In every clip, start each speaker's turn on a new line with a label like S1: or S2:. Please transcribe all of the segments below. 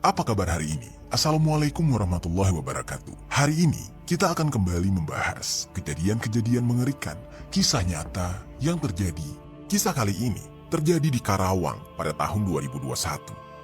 S1: Apa kabar hari ini? Assalamualaikum warahmatullahi wabarakatuh. Hari ini kita akan kembali membahas kejadian-kejadian mengerikan, kisah nyata yang terjadi. Kisah kali ini terjadi di Karawang pada tahun 2021,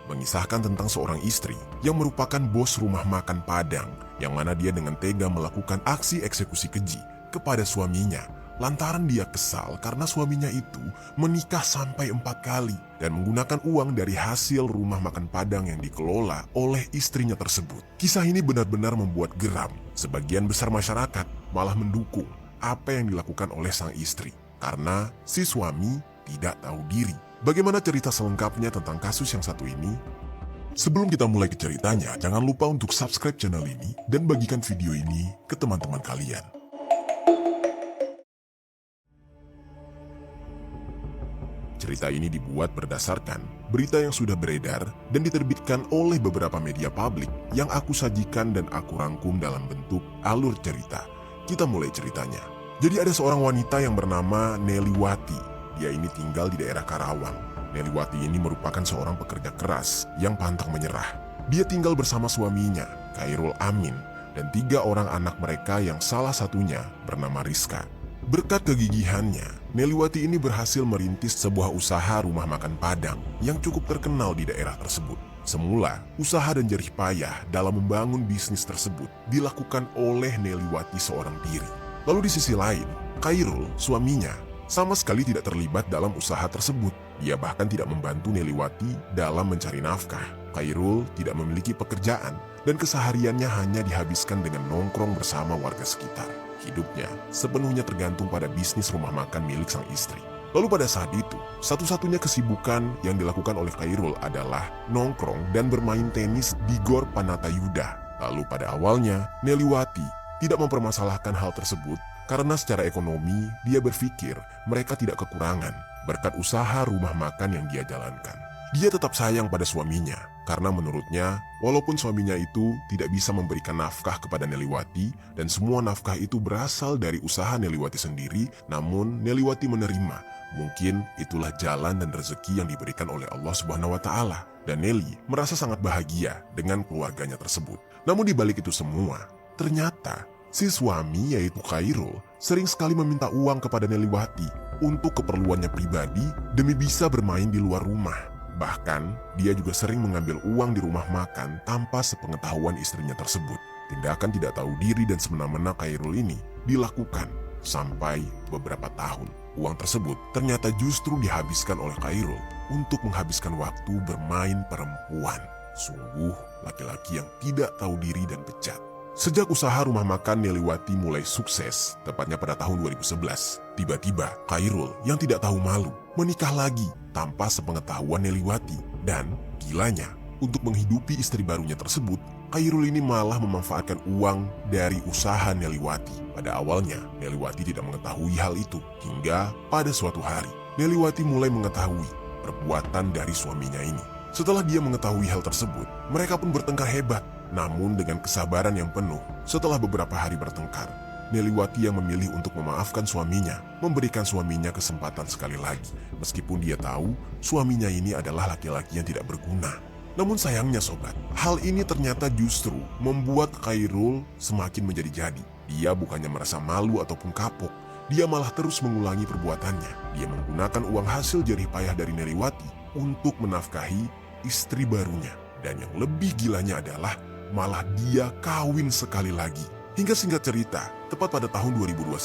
S1: mengisahkan tentang seorang istri yang merupakan bos rumah makan Padang, yang mana dia dengan tega melakukan aksi eksekusi keji kepada suaminya lantaran dia kesal karena suaminya itu menikah sampai 4 kali dan menggunakan uang dari hasil rumah makan Padang yang dikelola oleh istrinya tersebut. Kisah ini benar-benar membuat geram. Sebagian besar masyarakat malah mendukung apa yang dilakukan oleh sang istri karena si suami tidak tahu diri. Bagaimana cerita selengkapnya tentang kasus yang satu ini? Sebelum kita mulai ke ceritanya, jangan lupa untuk subscribe channel ini dan bagikan video ini ke teman-teman kalian. Cerita ini dibuat berdasarkan berita yang sudah beredar dan diterbitkan oleh beberapa media publik yang aku sajikan dan aku rangkum dalam bentuk alur cerita. Kita mulai ceritanya. Jadi ada seorang wanita yang bernama Neliwati. Dia ini tinggal di daerah Karawang. Neliwati ini merupakan seorang pekerja keras yang pantang menyerah. Dia tinggal bersama suaminya, Khairul Amin, dan 3 orang anak mereka yang salah satunya bernama Rizka. Berkat kegigihannya, Neliwati ini berhasil merintis sebuah usaha rumah makan Padang yang cukup terkenal di daerah tersebut. Semula, usaha dan jerih payah dalam membangun bisnis tersebut dilakukan oleh Neliwati seorang diri. Lalu di sisi lain, Khairul, suaminya, sama sekali tidak terlibat dalam usaha tersebut. Dia bahkan tidak membantu Neliwati dalam mencari nafkah. Khairul tidak memiliki pekerjaan dan kesehariannya hanya dihabiskan dengan nongkrong bersama warga sekitar. Hidupnya sepenuhnya tergantung pada bisnis rumah makan milik sang istri. Lalu pada saat itu, satu-satunya kesibukan yang dilakukan oleh Khairul adalah nongkrong dan bermain tenis di Gor Panatayuda. Lalu pada awalnya, Neliwati tidak mempermasalahkan hal tersebut karena secara ekonomi dia berpikir mereka tidak kekurangan berkat usaha rumah makan yang dia jalankan. Dia tetap sayang pada suaminya karena menurutnya walaupun suaminya itu tidak bisa memberikan nafkah kepada Neliwati dan semua nafkah itu berasal dari usaha Neliwati sendiri, namun Neliwati menerima. Mungkin itulah jalan dan rezeki yang diberikan oleh Allah Subhanahu wa Ta'ala, dan Neli merasa sangat bahagia dengan keluarganya tersebut. Namun di balik itu semua, ternyata si suami yaitu Khairul sering sekali meminta uang kepada Neliwati untuk keperluannya pribadi demi bisa bermain di luar rumah. Bahkan, dia juga sering mengambil uang di rumah makan tanpa sepengetahuan istrinya tersebut. Tindakan tidak tahu diri dan semena-mena Khairul ini dilakukan sampai beberapa tahun. Uang tersebut ternyata justru dihabiskan oleh Khairul untuk menghabiskan waktu bermain perempuan. Sungguh laki-laki yang tidak tahu diri dan bejat. Sejak usaha rumah makan Neliwati mulai sukses, tepatnya pada tahun 2011, tiba-tiba Khairul yang tidak tahu malu menikah lagi tanpa sepengetahuan Neliwati. Dan gilanya, untuk menghidupi istri barunya tersebut, Khairul ini malah memanfaatkan uang dari usaha Neliwati. Pada awalnya, Neliwati tidak mengetahui hal itu, hingga pada suatu hari, Neliwati mulai mengetahui perbuatan dari suaminya ini. Setelah dia mengetahui hal tersebut, mereka pun bertengkar hebat. Namun dengan kesabaran yang penuh, setelah beberapa hari bertengkar, Neliwati yang memilih untuk memaafkan suaminya, memberikan suaminya kesempatan sekali lagi. Meskipun dia tahu suaminya ini adalah laki-laki yang tidak berguna. Namun sayangnya sobat, hal ini ternyata justru membuat Khairul semakin menjadi-jadi. Dia bukannya merasa malu ataupun kapok, dia malah terus mengulangi perbuatannya. Dia menggunakan uang hasil jerih payah dari Neliwati untuk menafkahi istri barunya. Dan yang lebih gilanya adalah malah dia kawin sekali lagi. Hingga singkat cerita, tepat pada tahun 2021,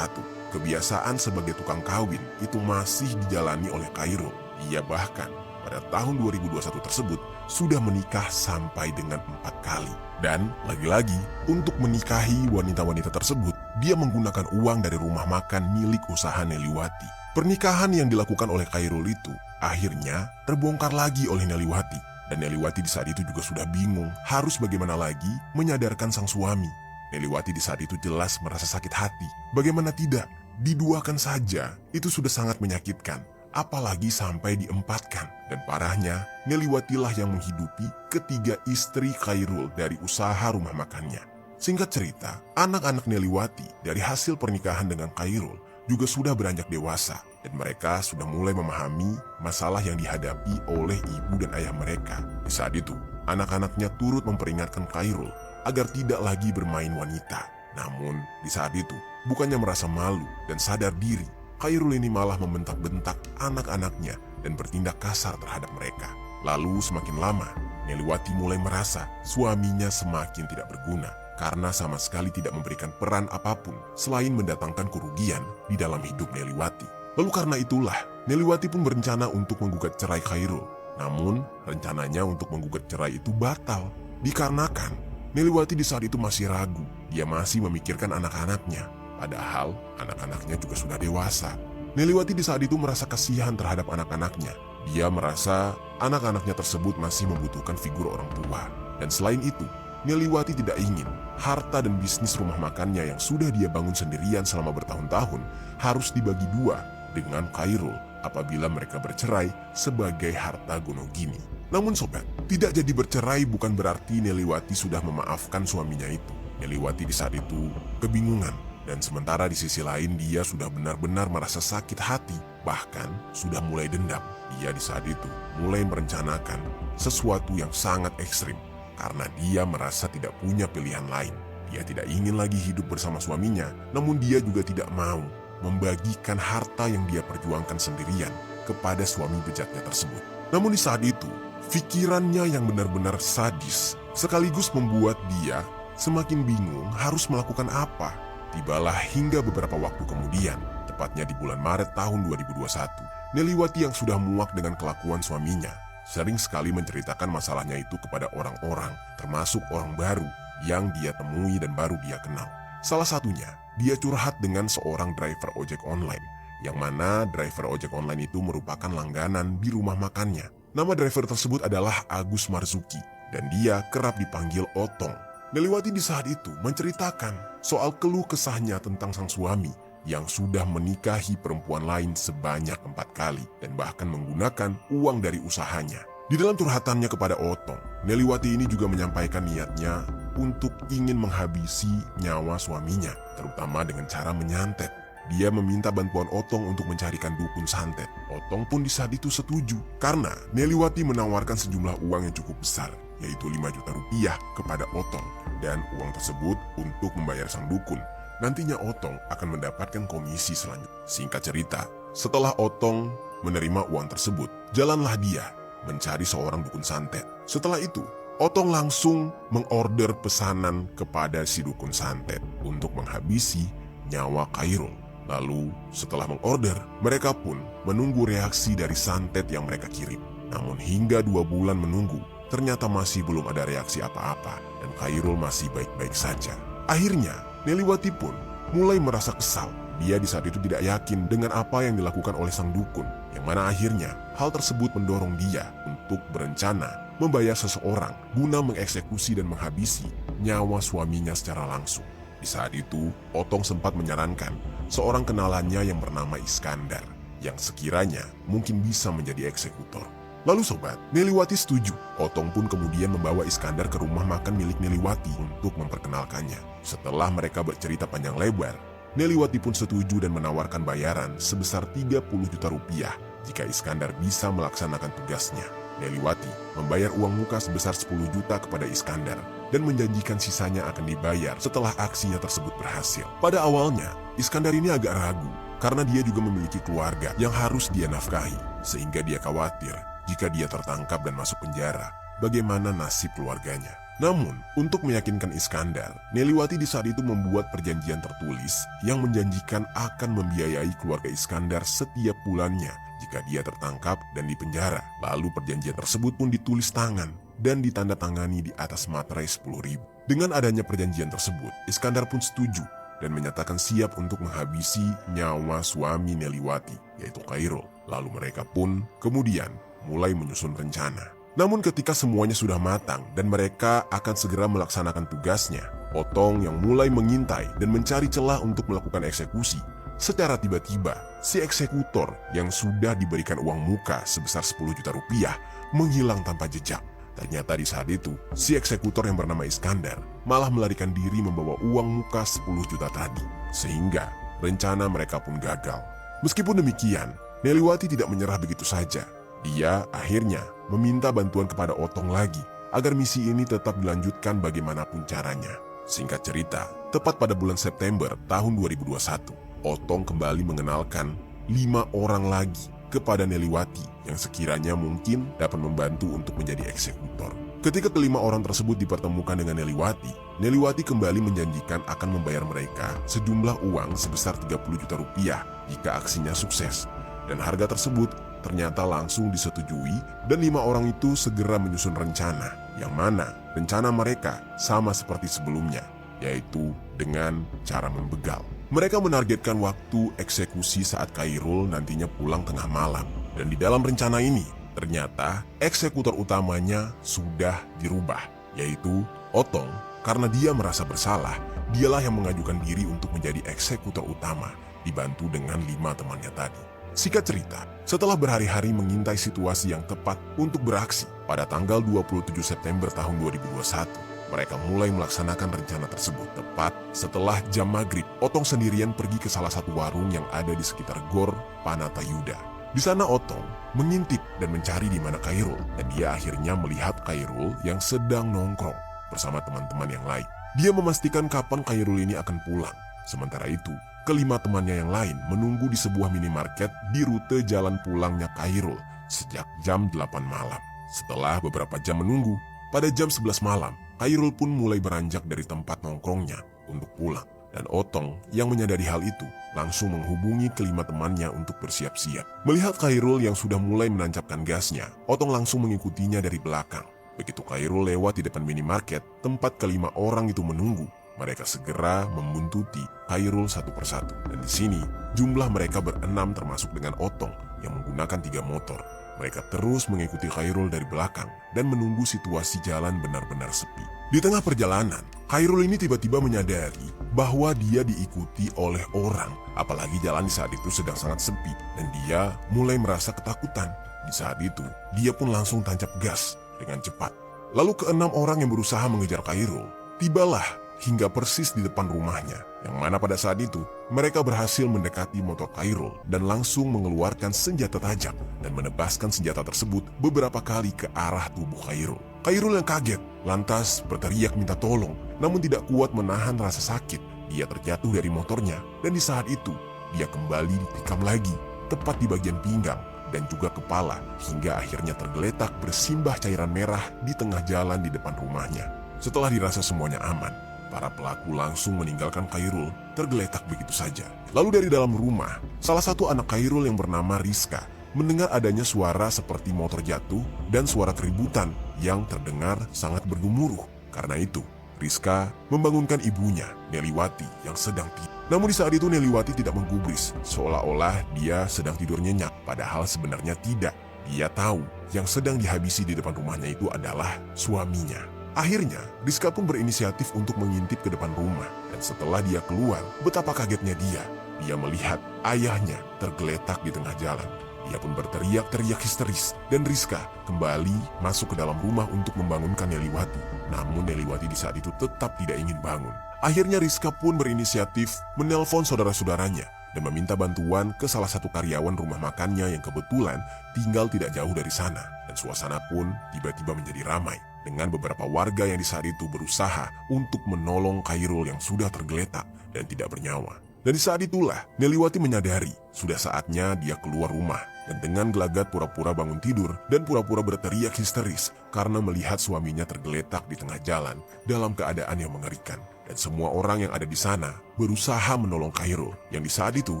S1: kebiasaan sebagai tukang kawin itu masih dijalani oleh Khairul. Dia bahkan pada tahun 2021 tersebut sudah menikah sampai dengan 4 kali. Dan lagi-lagi, untuk menikahi wanita-wanita tersebut, dia menggunakan uang dari rumah makan milik usaha Neliwati. Pernikahan yang dilakukan oleh Khairul itu akhirnya terbongkar lagi oleh Neliwati. Dan Neliwati di saat itu juga sudah bingung harus bagaimana lagi menyadarkan sang suami. Neliwati di saat itu jelas merasa sakit hati. Bagaimana tidak, diduakan saja itu sudah sangat menyakitkan, apalagi sampai diempatkan. Dan parahnya, Neliwatilah yang menghidupi ketiga istri Khairul dari usaha rumah makannya. Singkat cerita, anak-anak Neliwati dari hasil pernikahan dengan Khairul juga sudah beranjak dewasa. dan mereka sudah mulai memahami masalah yang dihadapi oleh ibu dan ayah mereka. Di saat itu, anak-anaknya turut memperingatkan Khairul agar tidak lagi bermain wanita. Namun, di saat itu, bukannya merasa malu dan sadar diri, Khairul ini malah membentak-bentak anak-anaknya dan bertindak kasar terhadap mereka. Lalu semakin lama, Neliwati mulai merasa suaminya semakin tidak berguna karena sama sekali tidak memberikan peran apapun selain mendatangkan kerugian di dalam hidup Neliwati. Lalu karena itulah, Neliwati pun berencana untuk menggugat cerai Khairul. Namun, rencananya untuk menggugat cerai itu batal dikarenakan Neliwati di saat itu masih ragu. Dia masih memikirkan anak-anaknya, padahal anak-anaknya juga sudah dewasa. Neliwati di saat itu merasa kasihan terhadap anak-anaknya. Dia merasa anak-anaknya tersebut masih membutuhkan figur orang tua. Dan selain itu, Neliwati tidak ingin harta dan bisnis rumah makannya yang sudah dia bangun sendirian selama bertahun-tahun harus dibagi dua dengan Khairul apabila mereka bercerai sebagai harta gonogini. Namun sobat, tidak jadi bercerai bukan berarti Neliwati sudah memaafkan suaminya itu. Neliwati di saat itu kebingungan, dan sementara di sisi lain dia sudah benar-benar merasa sakit hati, bahkan sudah mulai dendam. Dia di saat itu mulai merencanakan sesuatu yang sangat ekstrim karena dia merasa tidak punya pilihan lain. Dia tidak ingin lagi hidup bersama suaminya, namun dia juga tidak mau membagikan harta yang dia perjuangkan sendirian kepada suami bejatnya tersebut. Namun di saat itu, pikirannya yang benar-benar sadis sekaligus membuat dia semakin bingung harus melakukan apa. Tibalah hingga beberapa waktu kemudian, tepatnya di bulan Maret tahun 2021, Neliwati yang sudah muak dengan kelakuan suaminya sering sekali menceritakan masalahnya itu kepada orang-orang, termasuk orang baru yang dia temui dan baru dia kenal. Salah satunya, dia curhat dengan seorang driver ojek online, yang mana driver ojek online itu merupakan langganan di rumah makannya. Nama driver tersebut adalah Agus Marzuki, dan dia kerap dipanggil Otong. Neliwati di saat itu menceritakan soal keluh kesahnya tentang sang suami yang sudah menikahi perempuan lain sebanyak 4 kali dan bahkan menggunakan uang dari usahanya. Di dalam curhatannya kepada Otong, Neliwati ini juga menyampaikan niatnya untuk ingin menghabisi nyawa suaminya, terutama dengan cara menyantet. Dia meminta bantuan Otong untuk mencarikan dukun santet. Otong pun di saat itu setuju karena Neliwati menawarkan sejumlah uang yang cukup besar, yaitu 5 juta rupiah kepada Otong, dan uang tersebut untuk membayar sang dukun. Nantinya Otong akan mendapatkan komisi selanjutnya. Singkat cerita, setelah Otong menerima uang tersebut, jalanlah dia mencari seorang dukun santet. Setelah itu, Otong langsung mengorder pesanan kepada si dukun santet untuk menghabisi nyawa Khairul. Lalu setelah mengorder, mereka pun menunggu reaksi dari santet yang mereka kirim. Namun hingga 2 bulan menunggu, ternyata masih belum ada reaksi apa-apa dan Khairul masih baik-baik saja. Akhirnya, Neliwati pun mulai merasa kesal. Dia di saat itu tidak yakin dengan apa yang dilakukan oleh sang dukun, yang mana akhirnya hal tersebut mendorong dia untuk berencana membayar seseorang guna mengeksekusi dan menghabisi nyawa suaminya secara langsung. Di saat itu, Otong sempat menyarankan seorang kenalannya yang bernama Iskandar, yang sekiranya mungkin bisa menjadi eksekutor. Lalu sobat, Neliwati setuju. Otong pun kemudian membawa Iskandar ke rumah makan milik Neliwati untuk memperkenalkannya. Setelah mereka bercerita panjang lebar, Neliwati pun setuju dan menawarkan bayaran sebesar 30 juta rupiah jika Iskandar bisa melaksanakan tugasnya. Neliwati membayar uang muka sebesar 10 juta kepada Iskandar dan menjanjikan sisanya akan dibayar setelah aksinya tersebut berhasil. Pada awalnya, Iskandar ini agak ragu karena dia juga memiliki keluarga yang harus dia nafkahi, sehingga dia khawatir jika dia tertangkap dan masuk penjara, bagaimana nasib keluarganya. Namun, untuk meyakinkan Iskandar, Neliwati di saat itu membuat perjanjian tertulis yang menjanjikan akan membiayai keluarga Iskandar setiap bulannya jika dia tertangkap dan dipenjara. Lalu perjanjian tersebut pun ditulis tangan dan ditandatangani di atas materai 10.000. Dengan adanya perjanjian tersebut, Iskandar pun setuju dan menyatakan siap untuk menghabisi nyawa suami Neliwati, yaitu Khairul. Lalu mereka pun kemudian mulai menyusun rencana. Namun ketika semuanya sudah matang dan mereka akan segera melaksanakan tugasnya, Otong yang mulai mengintai dan mencari celah untuk melakukan eksekusi, secara tiba-tiba si eksekutor yang sudah diberikan uang muka sebesar 10 juta rupiah menghilang tanpa jejak. Ternyata di saat itu, si eksekutor yang bernama Iskandar malah melarikan diri membawa uang muka 10 juta tadi, sehingga rencana mereka pun gagal. Meskipun demikian, Neliwati tidak menyerah begitu saja. Dia akhirnya meminta bantuan kepada Otong lagi agar misi ini tetap dilanjutkan bagaimanapun caranya. Singkat cerita, tepat pada bulan September tahun 2021, Otong kembali mengenalkan 5 orang lagi kepada Neliwati yang sekiranya mungkin dapat membantu untuk menjadi eksekutor. Ketika kelima orang tersebut dipertemukan dengan Neliwati, Neliwati kembali menjanjikan akan membayar mereka sejumlah uang sebesar 30 juta rupiah jika aksinya sukses. Dan harga tersebut ternyata langsung disetujui dan 5 orang itu segera menyusun rencana, yang mana rencana mereka sama seperti sebelumnya, yaitu dengan cara membegal. Mereka menargetkan waktu eksekusi saat Khairul nantinya pulang tengah malam. Dan di dalam rencana ini, ternyata eksekutor utamanya sudah dirubah, yaitu Otong. Karena dia merasa bersalah, dialah yang mengajukan diri untuk menjadi eksekutor utama, dibantu dengan 5 temannya tadi. Singkat cerita, setelah berhari-hari mengintai situasi yang tepat untuk beraksi, pada tanggal 27 September tahun 2021, mereka mulai melaksanakan rencana tersebut. Tepat setelah jam maghrib, Otong sendirian pergi ke salah satu warung yang ada di sekitar Gor Panatayuda. Di sana Otong mengintip dan mencari di mana Khairul, dan dia akhirnya melihat Khairul yang sedang nongkrong bersama teman-teman yang lain. Dia memastikan kapan Khairul ini akan pulang. Sementara itu, kelima temannya yang lain menunggu di sebuah minimarket di rute jalan pulangnya Khairul sejak jam 8 malam. Setelah beberapa jam menunggu, pada jam 11 malam, Khairul pun mulai beranjak dari tempat nongkrongnya untuk pulang. Dan Otong yang menyadari hal itu langsung menghubungi kelima temannya untuk bersiap-siap. Melihat Khairul yang sudah mulai menancapkan gasnya, Otong langsung mengikutinya dari belakang. Begitu Khairul lewat di depan minimarket tempat kelima orang itu menunggu, mereka segera membuntuti Khairul satu persatu. Dan di sini jumlah mereka berenam termasuk dengan Otong yang menggunakan 3 motor. Mereka terus mengikuti Khairul dari belakang dan menunggu situasi jalan benar-benar sepi. Di tengah perjalanan, Khairul ini tiba-tiba menyadari bahwa dia diikuti oleh orang. Apalagi jalan di saat itu sedang sangat sepi dan dia mulai merasa ketakutan. Di saat itu, dia pun langsung tancap gas dengan cepat. Lalu ke-6 orang yang berusaha mengejar Khairul tibalah hingga persis di depan rumahnya, yang mana pada saat itu mereka berhasil mendekati motor Khairul dan langsung mengeluarkan senjata tajam dan menebaskan senjata tersebut beberapa kali ke arah tubuh Khairul. Khairul yang kaget lantas berteriak minta tolong, namun tidak kuat menahan rasa sakit. Dia terjatuh dari motornya dan di saat itu dia kembali ditikam lagi tepat di bagian pinggang dan juga kepala, hingga akhirnya tergeletak bersimbah cairan merah di tengah jalan di depan rumahnya. Setelah dirasa semuanya aman, para pelaku langsung meninggalkan Khairul tergeletak begitu saja. Lalu dari dalam rumah, salah satu anak Khairul yang bernama Rizka mendengar adanya suara seperti motor jatuh dan suara keributan yang terdengar sangat bergemuruh. Karena itu, Rizka membangunkan ibunya, Neliwati, yang sedang tidur. Namun di saat itu Neliwati tidak menggubris, seolah-olah dia sedang tidur nyenyak. Padahal sebenarnya tidak. Dia tahu yang sedang dihabisi di depan rumahnya itu adalah suaminya. Akhirnya, Rizka pun berinisiatif untuk mengintip ke depan rumah. Dan setelah dia keluar, betapa kagetnya dia. Dia melihat ayahnya tergeletak di tengah jalan. Dia pun berteriak-teriak histeris dan Rizka kembali masuk ke dalam rumah untuk membangunkan Neliwati. Namun Neliwati di saat itu tetap tidak ingin bangun. Akhirnya Rizka pun berinisiatif menelpon saudara-saudaranya dan meminta bantuan ke salah satu karyawan rumah makannya yang kebetulan tinggal tidak jauh dari sana. Dan suasana pun tiba-tiba menjadi ramai dengan beberapa warga yang di saat itu berusaha untuk menolong Khairul yang sudah tergeletak dan tidak bernyawa. Dan di saat itulah Neliwati menyadari sudah saatnya dia keluar rumah dan dengan gelagat pura-pura bangun tidur dan pura-pura berteriak histeris karena melihat suaminya tergeletak di tengah jalan dalam keadaan yang mengerikan. Dan semua orang yang ada di sana berusaha menolong Khairul yang di saat itu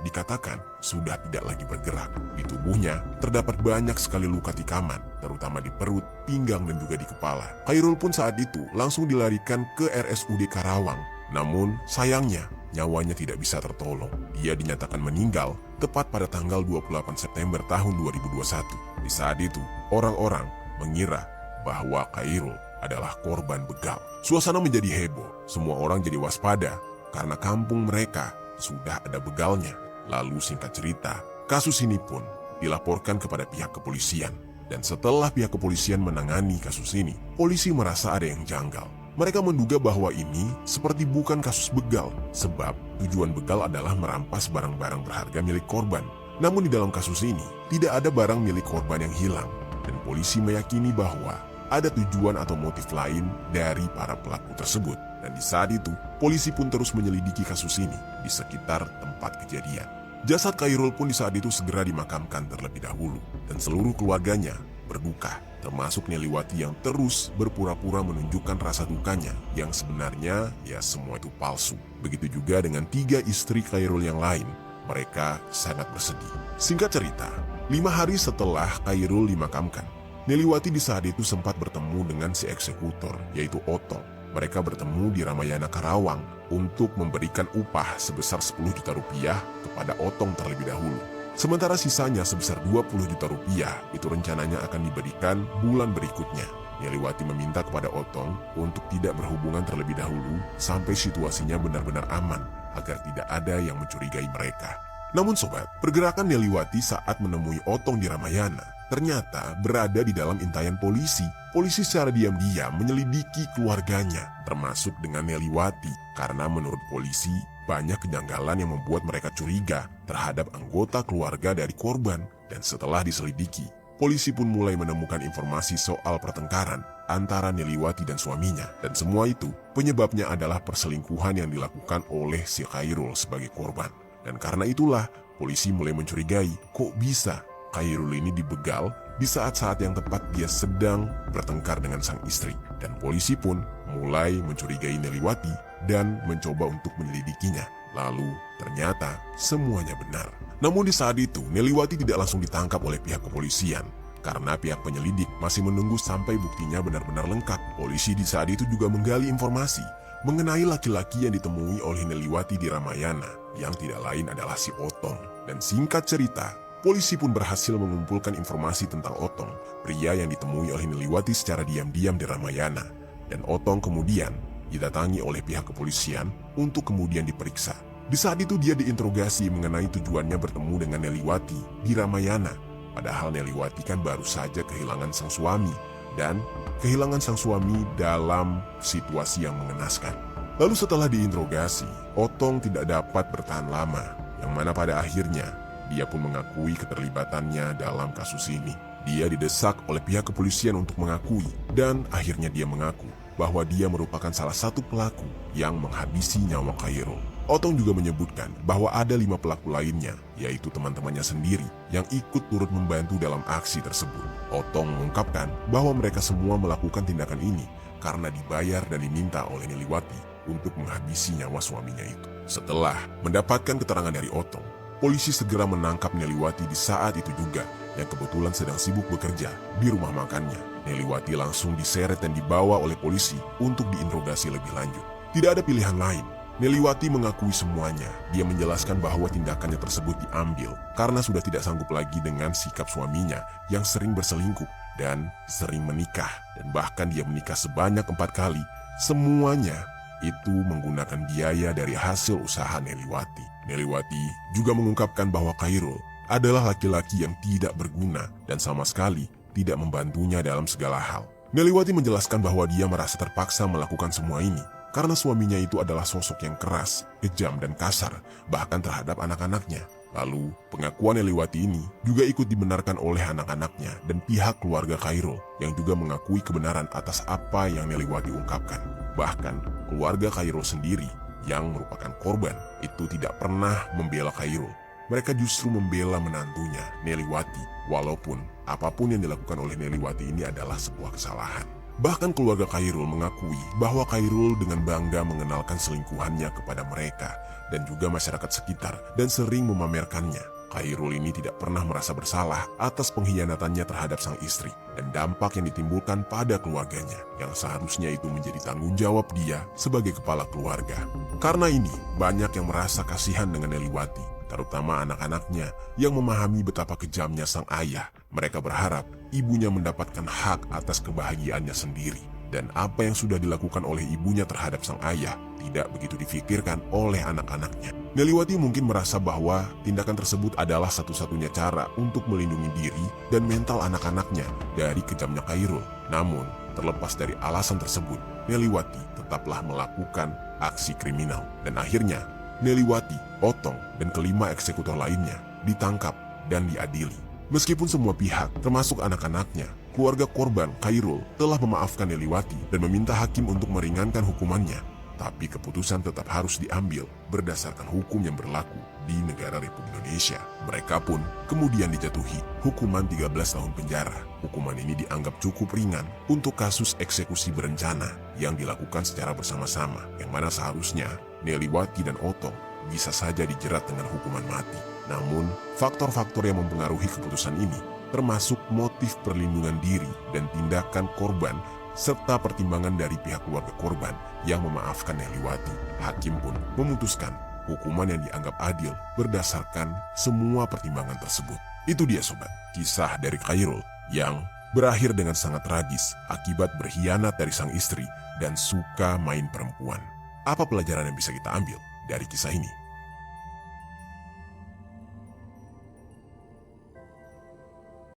S1: dikatakan sudah tidak lagi bergerak. Di tubuhnya terdapat banyak sekali luka tikaman, terutama di perut, pinggang dan juga di kepala. Khairul pun saat itu langsung dilarikan ke RSUD Karawang. Namun sayangnya nyawanya tidak bisa tertolong. Dia dinyatakan meninggal tepat pada tanggal 28 September tahun 2021. Di saat itu, orang-orang mengira bahwa Khairul adalah korban begal. Suasana menjadi heboh. Semua orang jadi waspada karena kampung mereka sudah ada begalnya. Lalu singkat cerita, kasus ini pun dilaporkan kepada pihak kepolisian. Dan setelah pihak kepolisian menangani kasus ini, polisi merasa ada yang janggal. Mereka menduga bahwa ini seperti bukan kasus begal, sebab tujuan begal adalah merampas barang-barang berharga milik korban. Namun di dalam kasus ini, tidak ada barang milik korban yang hilang, dan polisi meyakini bahwa ada tujuan atau motif lain dari para pelaku tersebut. Dan di saat itu, polisi pun terus menyelidiki kasus ini di sekitar tempat kejadian. Jasad Khairul pun di saat itu segera dimakamkan terlebih dahulu, dan seluruh keluarganya berduka, termasuk Neliwati yang terus berpura-pura menunjukkan rasa dukanya yang sebenarnya ya semua itu palsu. Begitu juga dengan 3 istri Khairul yang lain, mereka sangat bersedih. Singkat cerita, 5 hari setelah Khairul dimakamkan, Neliwati di saat itu sempat bertemu dengan si eksekutor, yaitu Otong. Mereka bertemu di Ramayana Karawang untuk memberikan upah sebesar 10 juta rupiah kepada Otong terlebih dahulu. Sementara sisanya sebesar 20 juta rupiah itu rencananya akan diberikan bulan berikutnya. Neliwati meminta kepada Otong untuk tidak berhubungan terlebih dahulu sampai situasinya benar-benar aman agar tidak ada yang mencurigai mereka. Namun sobat, pergerakan Neliwati saat menemui Otong di Ramayana ternyata berada di dalam intaian polisi. Polisi secara diam-diam menyelidiki keluarganya, termasuk dengan Neliwati, karena menurut polisi banyak kejanggalan yang membuat mereka curiga terhadap anggota keluarga dari korban. Dan setelah diselidiki, polisi pun mulai menemukan informasi soal pertengkaran antara Neliwati dan suaminya. Dan semua itu penyebabnya adalah perselingkuhan yang dilakukan oleh si Khairul sebagai korban. Dan karena itulah polisi mulai mencurigai, kok bisa Khairul ini dibegal di saat-saat yang tepat dia sedang bertengkar dengan sang istri. Dan polisi pun mulai mencurigai Neliwati dan mencoba untuk menyelidikinya. Lalu ternyata semuanya benar. Namun di saat itu Neliwati tidak langsung ditangkap oleh pihak kepolisian, karena pihak penyelidik masih menunggu sampai buktinya benar-benar lengkap. Polisi di saat itu juga menggali informasi mengenai laki-laki yang ditemui oleh Neliwati di Ramayana, yang tidak lain adalah si Otong. Dan singkat cerita, polisi pun berhasil mengumpulkan informasi tentang Otong, pria yang ditemui oleh Neliwati secara diam-diam di Ramayana. Dan Otong kemudian didatangi oleh pihak kepolisian untuk kemudian diperiksa. Di saat itu dia diinterogasi mengenai tujuannya bertemu dengan Neliwati di Ramayana. Padahal Neliwati kan baru saja kehilangan sang suami, dan kehilangan sang suami dalam situasi yang mengenaskan. Lalu setelah diinterogasi, Otong tidak dapat bertahan lama, yang mana pada akhirnya dia pun mengakui keterlibatannya dalam kasus ini. Dia didesak oleh pihak kepolisian untuk mengakui, dan akhirnya dia mengaku bahwa dia merupakan salah satu pelaku yang menghabisi nyawa Khairul. Otong juga menyebutkan bahwa ada 5 pelaku lainnya, yaitu teman-temannya sendiri yang ikut turut membantu dalam aksi tersebut. Otong mengungkapkan bahwa mereka semua melakukan tindakan ini karena dibayar dan diminta oleh Neliwati untuk menghabisi nyawa suaminya itu. Setelah mendapatkan keterangan dari Otong, polisi segera menangkap Neliwati di saat itu juga, yang kebetulan sedang sibuk bekerja di rumah makannya. Neliwati langsung diseret dan dibawa oleh polisi untuk diinterogasi lebih lanjut. Tidak ada pilihan lain. Neliwati mengakui semuanya. Dia menjelaskan bahwa tindakannya tersebut diambil karena sudah tidak sanggup lagi dengan sikap suaminya yang sering berselingkuh dan sering menikah. Dan bahkan dia menikah sebanyak 4 kali. Semuanya itu menggunakan biaya dari hasil usaha Neliwati. Neliwati juga mengungkapkan bahwa Khairul adalah laki-laki yang tidak berguna dan sama sekali tidak membantunya dalam segala hal. Neliwati menjelaskan bahwa dia merasa terpaksa melakukan semua ini karena suaminya itu adalah sosok yang keras, kejam, dan kasar, bahkan terhadap anak-anaknya. Lalu, pengakuan Neliwati ini juga ikut dibenarkan oleh anak-anaknya dan pihak keluarga Khairul yang juga mengakui kebenaran atas apa yang Neliwati ungkapkan. Bahkan, keluarga Khairul sendiri yang merupakan korban itu tidak pernah membela Khairul. Mereka justru membela menantunya, Neliwati, walaupun apapun yang dilakukan oleh Neliwati ini adalah sebuah kesalahan. Bahkan keluarga Khairul mengakui bahwa Khairul dengan bangga mengenalkan selingkuhannya kepada mereka dan juga masyarakat sekitar dan sering memamerkannya. Khairul ini tidak pernah merasa bersalah atas pengkhianatannya terhadap sang istri dan dampak yang ditimbulkan pada keluarganya yang seharusnya itu menjadi tanggung jawab dia sebagai kepala keluarga. Karena ini, banyak yang merasa kasihan dengan Neliwati, terutama anak-anaknya yang memahami betapa kejamnya sang ayah. Mereka berharap ibunya mendapatkan hak atas kebahagiaannya sendiri. Dan apa yang sudah dilakukan oleh ibunya terhadap sang ayah tidak begitu difikirkan oleh anak-anaknya. Neliwati mungkin merasa bahwa tindakan tersebut adalah satu-satunya cara untuk melindungi diri dan mental anak-anaknya dari kejamnya Khairul. Namun, Terlepas dari alasan tersebut, Neliwati tetaplah melakukan aksi kriminal. Dan akhirnya, Neliwati, Otong, dan kelima eksekutor lainnya ditangkap dan diadili. Meskipun semua pihak, termasuk anak-anaknya, keluarga korban Khairul telah memaafkan Neliwati dan meminta hakim untuk meringankan hukumannya, tapi keputusan tetap harus diambil berdasarkan hukum yang berlaku di negara Republik Indonesia. Mereka pun kemudian dijatuhi hukuman 13 tahun penjara. Hukuman ini dianggap cukup ringan untuk kasus eksekusi berencana yang dilakukan secara bersama-sama, yang mana seharusnya Neliwati dan Otong bisa saja dijerat dengan hukuman mati. Namun, faktor-faktor yang mempengaruhi keputusan ini termasuk motif perlindungan diri dan tindakan korban serta pertimbangan dari pihak keluarga korban yang memaafkan Neliwati. Hakim pun memutuskan hukuman yang dianggap adil berdasarkan semua pertimbangan tersebut. Itu dia sobat, kisah dari Khairul yang berakhir dengan sangat tragis akibat berkhianat dari sang istri dan suka main perempuan. Apa pelajaran yang bisa kita ambil dari kisah ini?